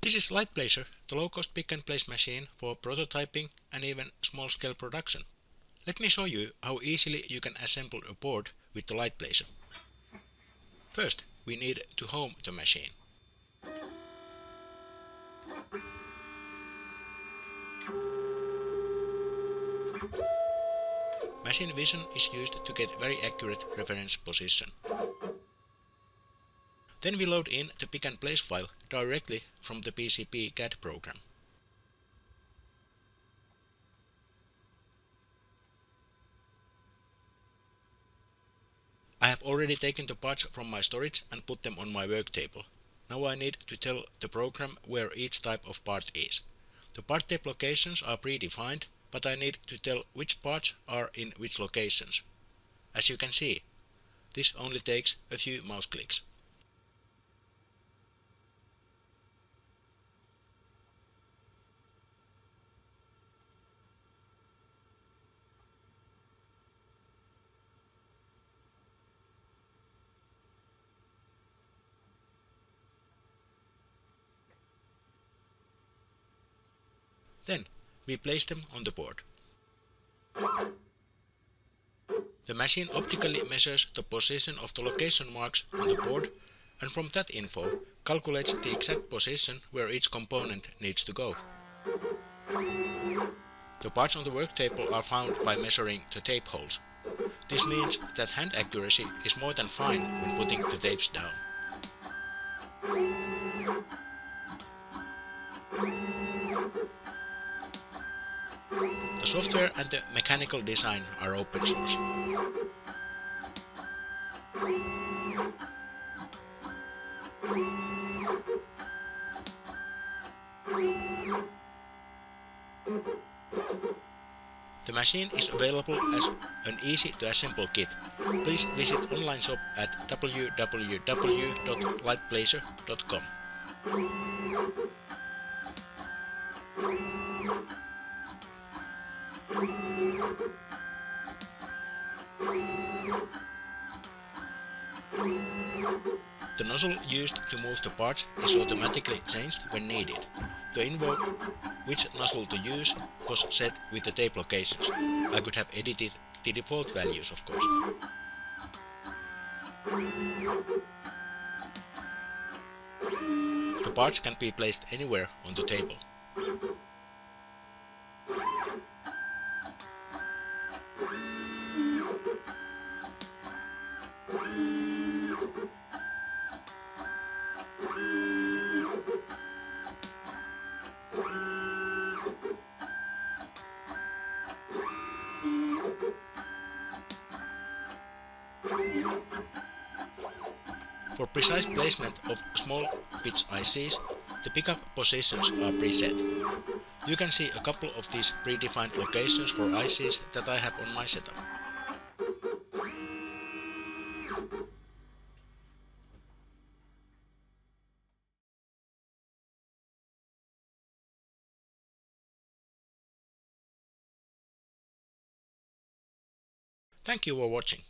This is Lightplacer, the low-cost pick-and-place machine for prototyping and even small-scale production. Let me show you how easily you can assemble a board with the Lightplacer. First, we need to home the machine. Machine vision is used to get very accurate reference position. Then we load in the pick-and-place file directly from the PCB CAD program. I have already taken the parts from my storage and put them on my work table. Now I need to tell the program where each type of part is. The part type locations are predefined, but I need to tell which parts are in which locations. As you can see, this only takes a few mouse clicks. Then we place them on the board. The machine optically measures the position of the location marks on the board, and from that info calculates the exact position where each component needs to go. The parts on the work table are found by measuring the tape holes. This means that hand accuracy is more than fine when putting the tapes down. The software and the mechanical design are open source. The machine is available as an easy-to-assemble kit. Please visit online shop at www.lightplacer.com. The nozzle used to move the parts is automatically changed when needed. To invoke which nozzle to use was set with the tape locations. I could have edited the default values, of course. The parts can be placed anywhere on the table. For precise placement of small pitch ICs, the pickup positions are preset. You can see a couple of these predefined locations for ICs that I have on my setup. Thank you for watching.